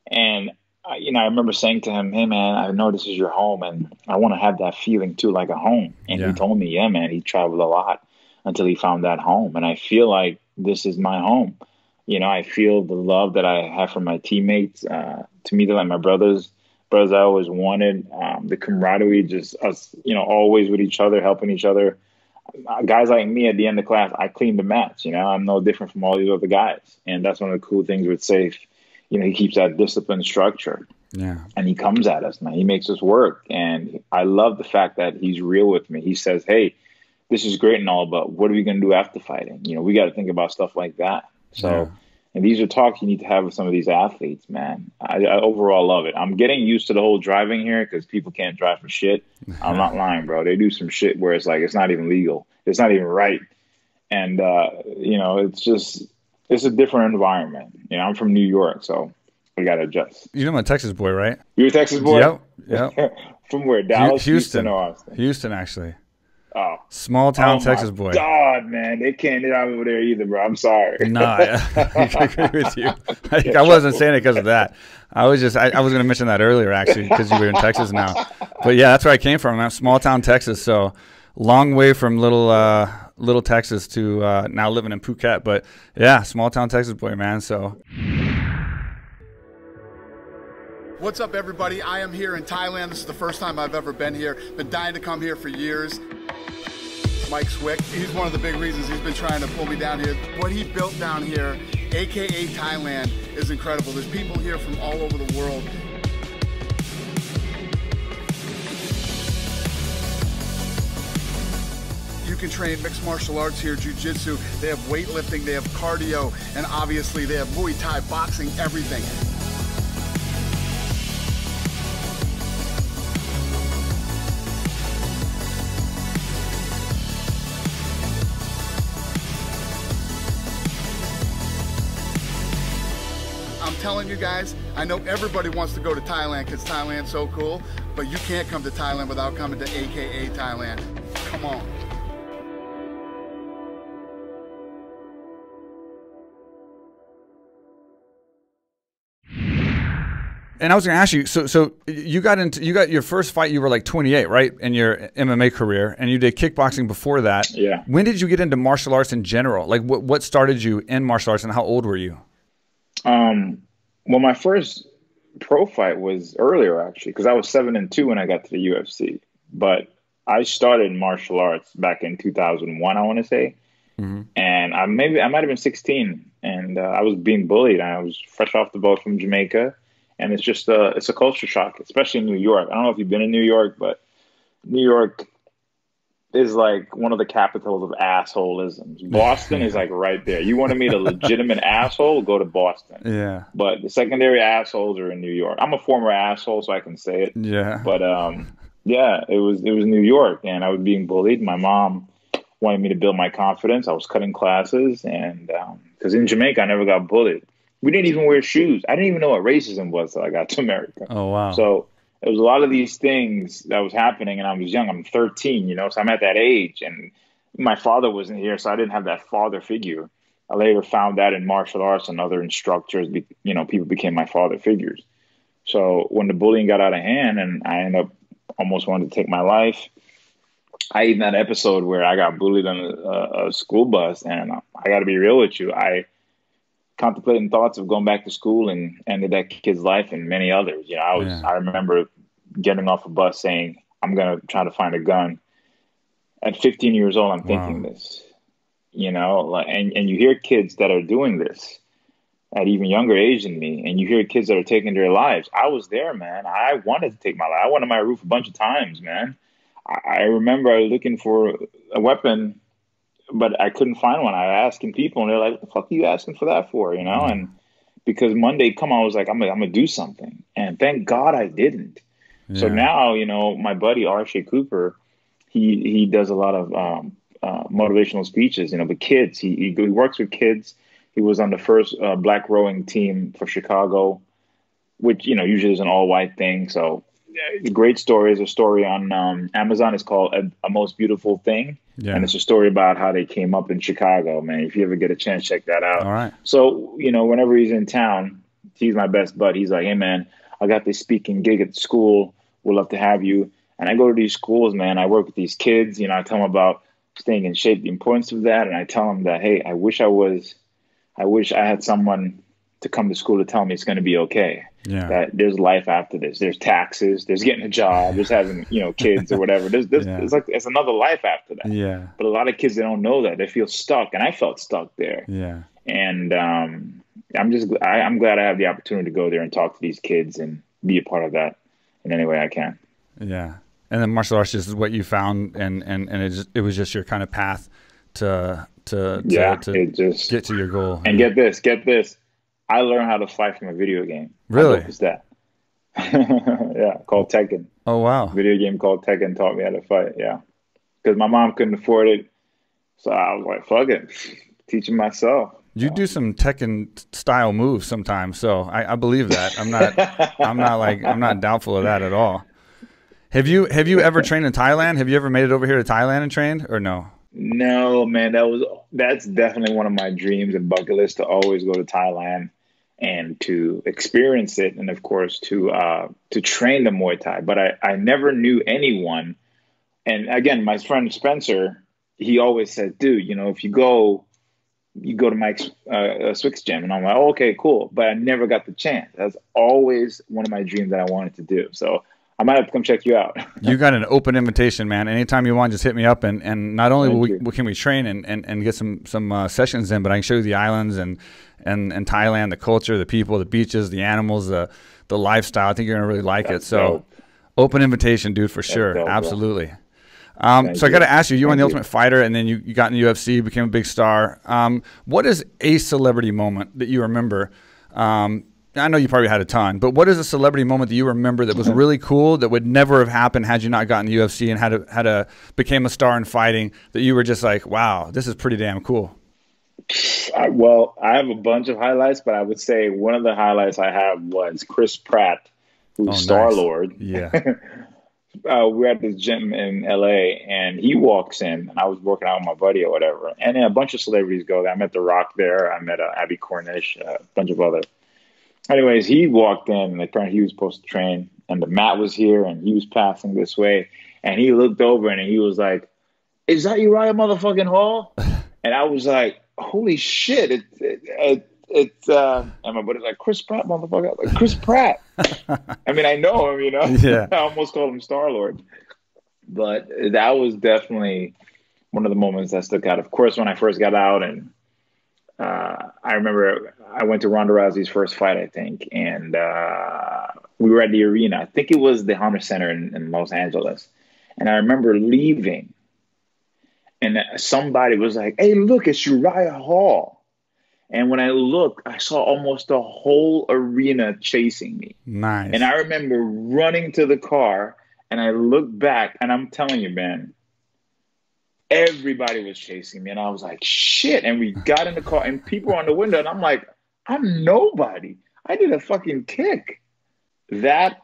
And, I remember saying to him, hey, man, I know this is your home, and I want to have that feeling, too, like a home. And he told me, yeah, man, he traveled a lot until he found that home. And I feel like this is my home. I feel the love that I have from my teammates. To me, they're like my brothers I always wanted. The camaraderie, just us, always with each other, helping each other. Guys like me at the end of class, I clean the mats. I'm no different from all these other guys. And that's one of the cool things with Safe. He keeps that disciplined structure. Yeah. And he comes at us, man. He makes us work. And I love the fact that he's real with me. He says, hey, this is great and all, but what are we going to do after fighting? We got to think about stuff like that. So, and these are talks you need to have with some of these athletes, man. I overall love it. I'm getting used to the whole driving here because people can't drive for shit. I'm not lying, bro. They do some shit where it's like, it's not even legal. It's not even right. And, it's a different environment. I'm from New York, so we got to adjust. I'm a Texas boy, right? You're a Texas boy? Yep. From where? Dallas, Houston, or Austin? Houston, actually. Oh, Small town Texas boy. God, man, they can't get out over there either, bro. I'm sorry. No, I agree with you. I wasn't saying it because of that. I was going to mention that earlier, actually, because you were in Texas now. But yeah, that's where I came from. I'm small town Texas, so long way from little Texas to now living in Phuket. But yeah, small town Texas boy, man. So. What's up, everybody? I am here in Thailand. This is the first time I've ever been here. Been dying to come here for years. Mike Swick, he's one of the big reasons he's been trying to pull me down here. What he built down here, AKA Thailand, is incredible. There's people here from all over the world. You can train mixed martial arts here, jiu-jitsu. They have weightlifting, they have cardio, and obviously they have Muay Thai, boxing, everything. I'm telling you guys, I know everybody wants to go to Thailand because Thailand's so cool, but you can't come to Thailand without coming to AKA Thailand. Come on. And I was going to ask you, so you got your first fight, you were like 28, right, in your MMA career, and you did kickboxing before that. Yeah. When did you get into martial arts in general? Like, what started you in martial arts, and how old were you? Well, my first pro fight was earlier, actually, because I was 7-2 when I got to the UFC. But I started martial arts back in 2001, I want to say. Mm-hmm. And I might have been 16, and I was being bullied. I was fresh off the boat from Jamaica. And it's just it's a culture shock, especially in New York. I don't know if you've been in New York, but New York is like one of the capitals of assholism. Boston is like right there. You want to meet a legitimate asshole, go to Boston. Yeah. But the secondary assholes are in New York. I'm a former asshole, so I can say it. Yeah. But yeah, it was New York, and I was being bullied. My mom wanted me to build my confidence. I was cutting classes, and because in Jamaica I never got bullied. We didn't even wear shoes. I didn't even know what racism was until I got to America. Oh, wow. So it was a lot of these things that was happening, and I was young. I'm 13, so I'm at that age. And my father wasn't here, so I didn't have that father figure. I later found that in martial arts and other instructors, people became my father figures. So when the bullying got out of hand and I ended up almost wanting to take my life, I even had an episode where I got bullied on a school bus, and I got to be real with you. I contemplating thoughts of going back to school and ended that kid's life and many others. I remember getting off a bus saying, I'm going to try to find a gun. At 15 years old, I'm thinking this, and you hear kids that are doing this at even younger age than me, and you hear kids that are taking their lives. I was there, man. I wanted to take my life. I went on my roof a bunch of times, man. I remember looking for a weapon, but I couldn't find one. I was asking people, and they're like, "What the fuck are you asking for that for?" And because Monday come, I was like, "I'm gonna do something," and thank God I didn't. Yeah. So now, my buddy R.J. Cooper, he does a lot of motivational speeches. The kids. He works with kids. He was on the first black rowing team for Chicago, which usually is an all-white thing. So. Great story. Is a story on Amazon. It's called A Most Beautiful Thing. Yeah. And it's a story about how they came up in Chicago, man. If you ever get a chance, check that out. All right. So, whenever he's in town, he's my best bud. He's like, hey, man, I got this speaking gig at school. We'd love to have you. And I go to these schools, man. I work with these kids. I tell them about staying in shape, the importance of that. And I tell them that, hey, I wish I had someone to come to school to tell me it's going to be okay. Yeah. That there's life after this. There's taxes. There's getting a job. There's having kids or whatever. There's another life after that. Yeah. But a lot of kids, they don't know that. They feel stuck, and I felt stuck there. Yeah. And I'm glad I have the opportunity to go there and talk to these kids and be a part of that in any way I can. Yeah. And then martial arts is what you found, and it was just your kind of path to get to your goal. And get this. I learned how to fight from a video game. Really? What was that? Yeah, called Tekken. Oh, wow. Video game called Tekken taught me how to fight, yeah. Because my mom couldn't afford it. So I was like, fuck it. Teaching myself. You do some Tekken style moves sometimes, so I believe that. I'm not doubtful of that at all. Have you ever trained in Thailand? Have you ever made it over here to Thailand and trained, or no? No, man, that's definitely one of my dreams and bucket list, to always go to Thailand and to experience it, and of course to train the Muay Thai. But I never knew anyone. And again, my friend Spencer, he always said, dude, you know, if you go to Mike Swick's gym. And I'm like, oh, okay, cool. But I never got the chance. That's always one of my dreams that I wanted to do. So I might have to come check you out. You got an open invitation, man. Anytime you want, just hit me up. And not only can we train and get some sessions in, but I can show you the islands and Thailand, the culture, the people, the beaches, the animals, the lifestyle. I think you're going to really like it. So dope. Open invitation, dude, for sure. Dope, absolutely. So I got to ask you, you were on The Ultimate Fighter, and then you got in the UFC, became a big star. What is a celebrity moment that you remember? I know you probably had a ton, but what is a celebrity moment that you remember that was really cool, that would never have happened had you not gotten the UFC and became a star in fighting, that you were just like, wow, this is pretty damn cool? Well, I have a bunch of highlights, but I would say one of the highlights I have was Chris Pratt, who's Star-Lord. Yeah. We're at this gym in LA, and he walks in, and I was working out with my buddy or whatever. And then a bunch of celebrities go there. I met The Rock there. I met Abby Cornish, a bunch of other. Anyways, he walked in, and apparently he was supposed to train, and the mat was here, and he was passing this way. And he looked over, and he was like, "Is that Uriah motherfucking Hall?" And I was like, holy shit, it's and my buddy's like, Chris Pratt, motherfucker. I was like, Chris Pratt. I mean, I know him, you know. Yeah. I almost called him Star-Lord. But that was definitely one of the moments that stuck out. Of course, when I first got out, and I remember I went to Ronda Rousey's first fight, I think, and we were at the arena. I think it was the Honor Center in Los Angeles. And I remember leaving, and somebody was like, hey, look, it's Uriah Hall. And when I looked, I saw almost the whole arena chasing me. Nice. And I remember running to the car, and I looked back, and I'm telling you, man, everybody was chasing me. And I was like, shit. And we got in the car, and people were on the window, and I'm like, I'm nobody. I did a fucking kick. That,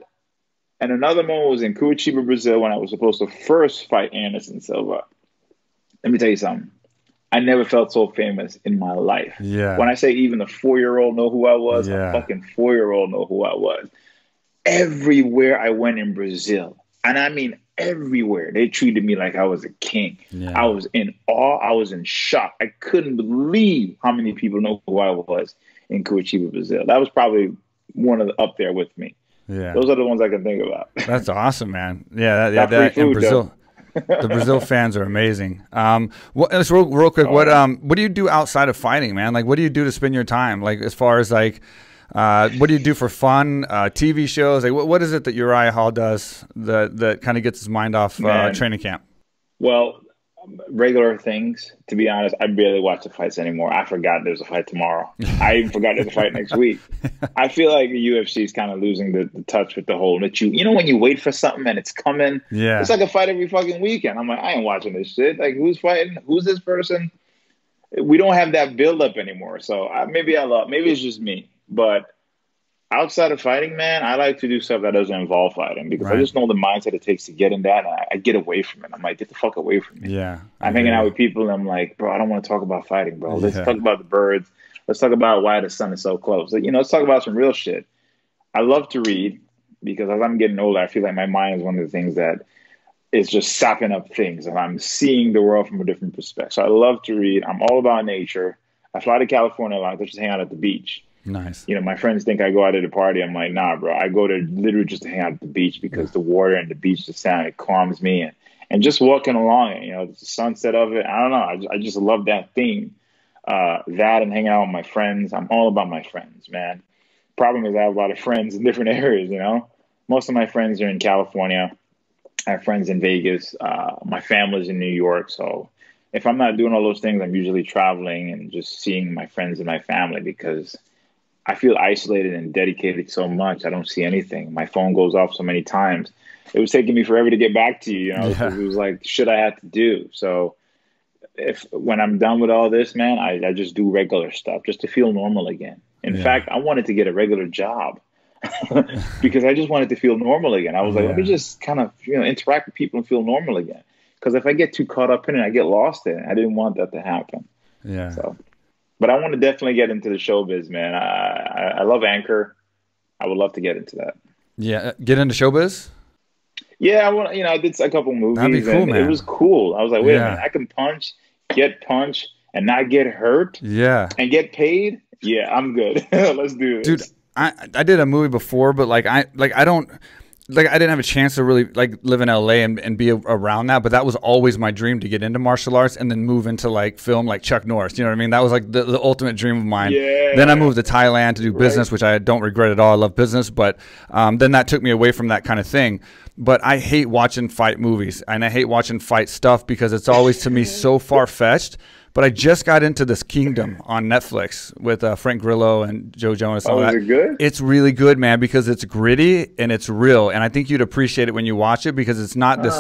and another moment was in Curitiba, Brazil, when I was supposed to first fight Anderson Silva. Let me tell you something. I never felt so famous in my life. Yeah. When I say even a 4-year-old know who I was, yeah. A fucking 4-year-old know who I was. Everywhere I went in Brazil, and I mean everywhere, they treated me like I was a king. Yeah. I was in awe. I was in shock. I couldn't believe how many people know who I was in Curitiba, Brazil. That was probably one of the up there with me. Yeah. Those are the ones I can think about. That's awesome, man. Yeah, that in Brazil. The Brazil fans are amazing. Just real quick, what do you do outside of fighting, man? Like, what do you do to spend your time? Like, as far as like, what do you do for fun? TV shows? Like, what is it that Uriah Hall does that kind of gets his mind off training camp? Well, regular things. To be honest, I barely watch the fights anymore. I forgot there's a fight tomorrow. I even forgot there's a fight next week. I feel like the UFC is kind of losing the touch with the whole that you know when you wait for something and it's coming. Yeah, it's like a fight every fucking weekend. I'm like, I ain't watching this shit. Like, who's fighting? Who's this person? We don't have that build up anymore. So maybe it's just me, but outside of fighting, man, I like to do stuff that doesn't involve fighting because I just know the mindset it takes to get in that, and I get away from it. I'm like, get the fuck away from me. Yeah, I'm hanging out with people, and I'm like, bro, I don't want to talk about fighting, bro. Let's talk about the birds. Let's talk about why the sun is so close. Like, let's talk about some real shit. I love to read because as I'm getting older, I feel like my mind is one of the things that is just sapping up things, and I'm seeing the world from a different perspective. So I love to read. I'm all about nature. I fly to California a lot to just hang out at the beach. Nice. My friends think I go out to the party. I'm like, nah, bro. I go to literally just to hang out at the beach because the water and the beach, the sound, it calms me. And just walking along it, the sunset of it. I don't know. I just love that theme. That and hanging out with my friends. I'm all about my friends, man. Problem is I have a lot of friends in different areas, Most of my friends are in California. I have friends in Vegas. My family's in New York. So if I'm not doing all those things, I'm usually traveling and just seeing my friends and my family because I feel isolated and dedicated so much. I don't see anything. My phone goes off so many times. It was taking me forever to get back to you, because it was like shit I had to do. So when I'm done with all this, man, I just do regular stuff just to feel normal again. In fact, I wanted to get a regular job. because I just wanted to feel normal again. I was like, Yeah. let me just kind of, interact with people and feel normal again. Because if I get too caught up in it, I get lost in it. I didn't want that to happen. Yeah. So, but I want to definitely get into the showbiz, man. I love Anchor. I would love to get into that. Yeah. Get into showbiz? Yeah, I want. I did a couple movies. That'd be cool, and man. It was cool. I was like, wait a Yeah. minute, I can get punched, and not get hurt, Yeah. and get paid. Yeah, I'm good. Let's do this, Dude, I did a movie before, but I didn't have a chance to really live in LA and be around that, but that was always my dream, to get into martial arts and then move into film like Chuck Norris. You know what I mean? That was the ultimate dream of mine. Yeah. Then I moved to Thailand to do business, which I don't regret at all. I love business, but then that took me away from that kind of thing. But I hate watching fight movies, and I hate watching fight stuff because it's always, to me, so far-fetched. But I just got into this Kingdom on Netflix with Frank Grillo and Joe Jonas. And all that. Is it good? It's really good, man, because it's gritty and it's real. And I think you'd appreciate it when you watch it, because it's not this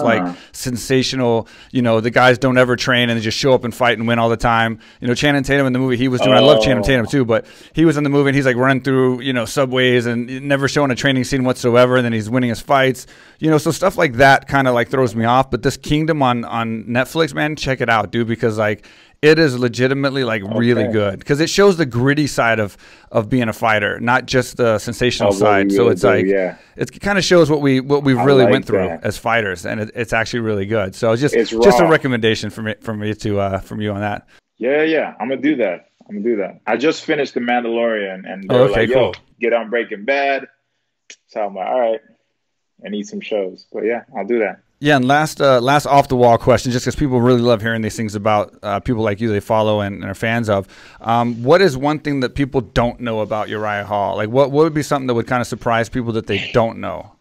sensational, the guys don't ever train and they just show up and fight and win all the time. Channing Tatum in the movie he was doing, I love Channing Tatum too, but he was in the movie and he's running through, subways and never showing a training scene whatsoever. And then he's winning his fights, so stuff like that kind of throws me off. But this Kingdom on Netflix, man, check it out, dude, because it is legitimately really good, because it shows the gritty side of being a fighter, not just the sensational side. So it's it kind of shows what we really went through as fighters, and it's actually really good. So just a recommendation from you on that. Yeah, I'm gonna do that. I just finished The Mandalorian, and they're like, "Yo, get on Breaking Bad." So I'm like, all right, I need some shows, but yeah, I'll do that. Yeah, and last off the wall question, just because people really love hearing these things about people like you they follow and are fans of. What is one thing that people don't know about Uriah Hall? What would be something that would kind of surprise people that they don't know?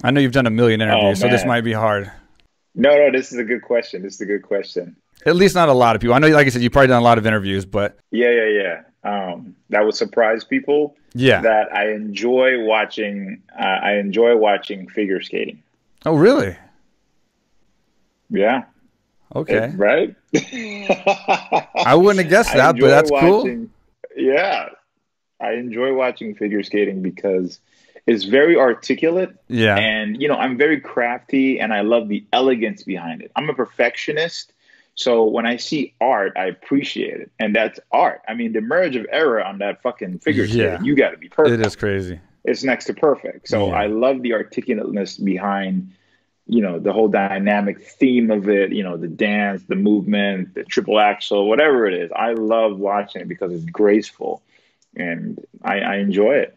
I know you've done a million interviews, so this might be hard. No, this is a good question. At least not a lot of people. I know, like I said, you've probably done a lot of interviews, but yeah. That would surprise people. Yeah, that I enjoy watching. I enjoy watching figure skating. Oh, really? Yeah. Okay. Right? I wouldn't have guessed that, but that's cool. Yeah. I enjoy watching figure skating because it's very articulate. Yeah. And, I'm very crafty, and I love the elegance behind it. I'm a perfectionist. So when I see art, I appreciate it. And that's art. I mean, the margin of error on that fucking figure skating, you got to be perfect. It is crazy. It's next to perfect. So I love the articulateness behind, the whole dynamic theme of it, the dance, the movement, the triple axel, whatever it is. I love watching it because it's graceful, and I enjoy it.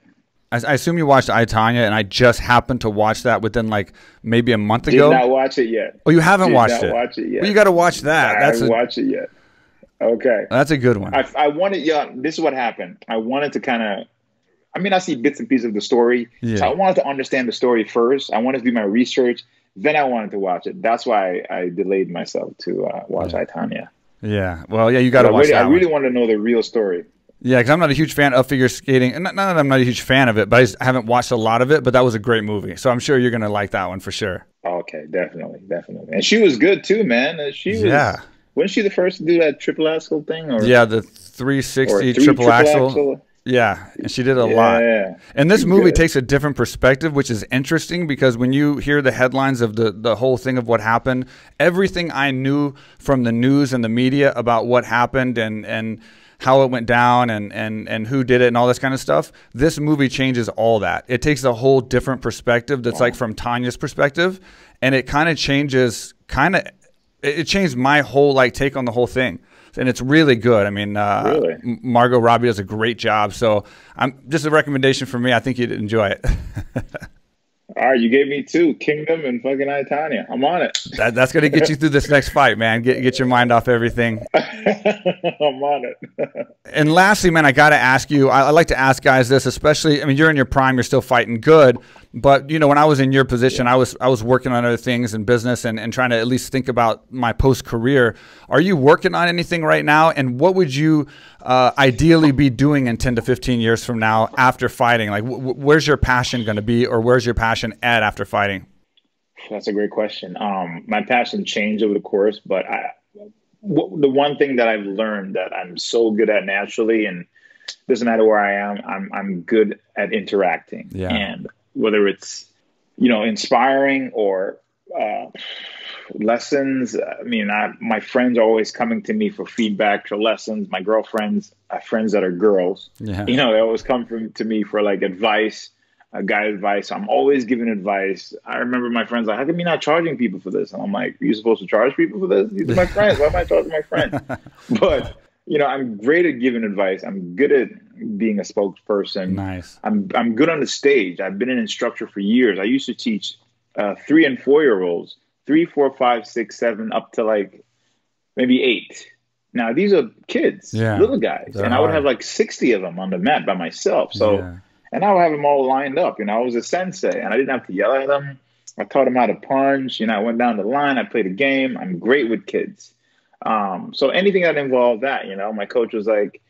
I assume you watched I, Tonya, and I just happened to watch that within maybe a month ago. Did not watch it yet. Oh, you haven't watched it? Did not watch it yet. Well, you got to watch that. I haven't watched it yet. Okay. That's a good one. I wanted, this is what happened. I wanted to kind of, I see bits and pieces of the story. Yeah. So I wanted to understand the story first. I wanted to do my research. Then I wanted to watch it. That's why I delayed myself to watch I, Tonya. Yeah. Well, yeah, you got to watch that. I really want to know the real story. Yeah, because I'm not a huge fan of figure skating. And not that I'm not a huge fan of it, but I haven't watched a lot of it. But that was a great movie. So I'm sure you're going to like that one for sure. Okay, definitely. And she was good too, man. Wasn't she the first to do that triple axel thing? Or, yeah, the 360 triple axel. Yeah, and she did a lot. And this movie takes a different perspective, which is interesting, because when you hear the headlines of the whole thing of what happened, everything I knew from the news and the media about what happened and how it went down and who did it and all this kind of stuff, this movie changes all that. It takes a whole different perspective that's from Tanya's perspective, and it kind of changes, it changed my whole take on the whole thing. And it's really good. I mean, really? Margot Robbie does a great job. So just a recommendation for me. I think you'd enjoy it. All right, you gave me two, Kingdom and fucking I, Tonya. I'm on it. That's going to get you through this next fight, man. Get your mind off everything. I'm on it. And lastly, man, I got to ask you, I like to ask guys this, especially, you're in your prime, you're still fighting good. But, when I was in your position, I was working on other things in business and trying to at least think about my post-career. Are you working on anything right now? And what would you ideally be doing in 10 to 15 years from now after fighting? Where's your passion going to be, or where's your passion at after fighting? That's a great question. My passion changed over the course, but the one thing that I've learned that I'm so good at naturally, and doesn't matter where I am, I'm good at interacting. Yeah. And whether it's, you know, inspiring or lessons. I mean, my friends are always coming to me for feedback for lessons. My girlfriends, I have friends that are girls. Yeah. You know, they always come to me for like advice, guide advice. I'm always giving advice. I remember my friends like, how come you're not charging people for this? And I'm like, are you supposed to charge people for this? These are my friends. Why am I charging my friends? But, you know, I'm great at giving advice. I'm good at being a spokesperson. Nice. I'm good on the stage. I've been an instructor for years. I used to teach 3 and 4 year olds, 3, 4, 5, 6, 7, up to like maybe 8. Now these are kids, little guys, and I would have like 60 of them on the mat by myself. So, and I would have them all lined up. You know, I was a sensei, and I didn't have to yell at them. I taught them how to punch. You know, I went down the line. I played a game. I'm great with kids. So anything that involved that, you know, my coach was like,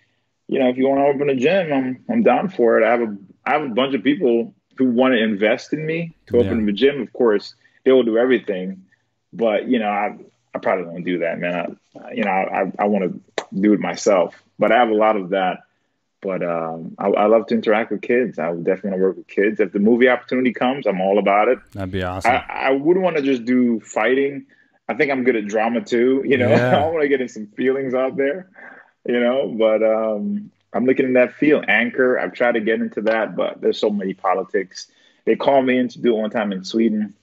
you know, if you want to open a gym, I'm down for it. I have a bunch of people who want to invest in me to open a gym. Of course, they will do everything, but you know, I probably won't do that, man. I want to do it myself, but I have a lot of that. But I love to interact with kids. I would definitely want to work with kids. If the movie opportunity comes, I'm all about it. That'd be awesome. I wouldn't want to just do fighting. I think I'm good at drama too. You know, I want to get in some feelings out there. You know, but I'm looking in that field. Anchor, I've tried to get into that, but there's so many politics. They called me in to do it one time in Sweden.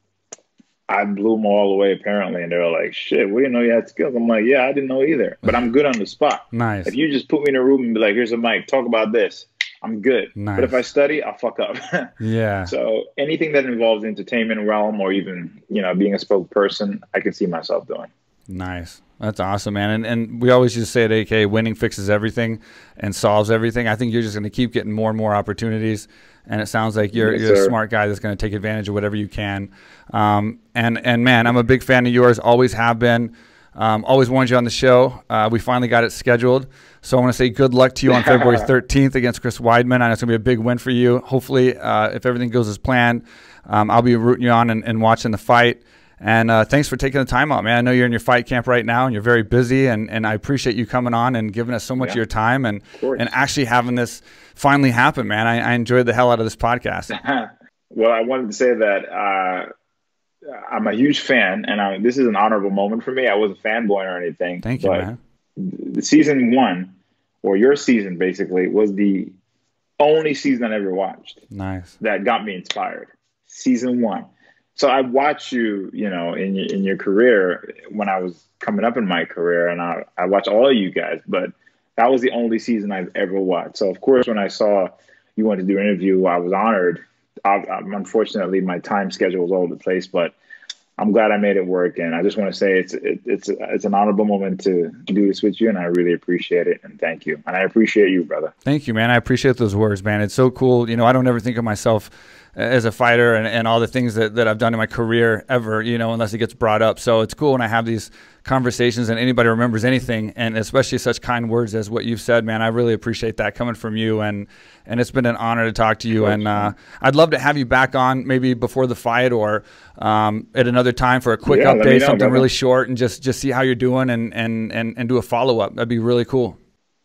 I blew them all away, apparently, and they were like, shit, we didn't know you had skills. I'm like, yeah, I didn't know either, but I'm good on the spot. Nice. If you just put me in a room and be like, here's a mic, talk about this, I'm good. Nice. But if I study, I'll fuck up. Yeah. So anything that involves the entertainment realm or even, you know, being a spokesperson, I can see myself doing. Nice. That's awesome, man. And we always just say at AK, winning fixes everything and solves everything. I think you're just going to keep getting more and more opportunities. And it sounds like you're a smart guy that's going to take advantage of whatever you can. And man, I'm a big fan of yours. Always have been. Always wanted you on the show. We finally got it scheduled. So I want to say good luck to you on February 13th against Chris Weidman. I know it's going to be a big win for you. Hopefully, if everything goes as planned, I'll be rooting you on and watching the fight. And thanks for taking the time out, man. I know you're in your fight camp right now and you're very busy, and I appreciate you coming on and giving us so much of your time and actually having this finally happen, man. I enjoyed the hell out of this podcast. Well, I wanted to say that I'm a huge fan, and this is an honorable moment for me. I wasn't fanboying or anything. Thank you, man. The season 1, or your season basically, was the only season I ever watched. Nice. That got me inspired. Season 1. So I watched you, you know, in your career when I was coming up in my career, and I watched all of you guys, but that was the only season I've ever watched. So of course, when I saw you wanted to do an interview, I was honored. Unfortunately, my time schedule was all over the place, but I'm glad I made it work. And I just want to say it's an honorable moment to do this with you, and I really appreciate it. And thank you. And I appreciate you, brother. Thank you, man. I appreciate those words, man. It's so cool. You know, I don't ever think of myself as a fighter and all the things that I've done in my career ever, you know, unless it gets brought up. So it's cool when I have these conversations and anybody remembers anything, and especially such kind words as what you've said, man. I really appreciate that coming from you, and it's been an honor to talk to you. And I'd love to have you back on maybe before the fight or at another time for a quick update, something really short, and just see how you're doing and do a follow-up. That'd be really cool.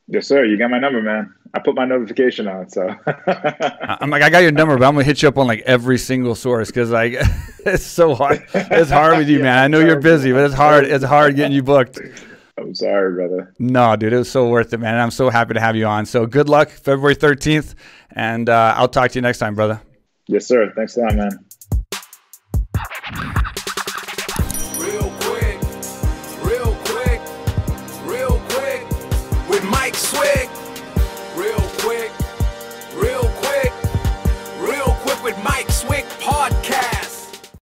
Yes, sir. You got my number, man. I put my notification on, so. I'm like, I got your number, but I'm gonna hit you up on like every single source because like it's so hard. It's hard with you, man. I know you're busy, but it's hard. It's hard getting you booked. I'm sorry, brother. No, dude, it was so worth it, man. And I'm so happy to have you on. So good luck, February 13th, and I'll talk to you next time, brother. Yes, sir. Thanks a lot, man. Real quick, with Mike Swick.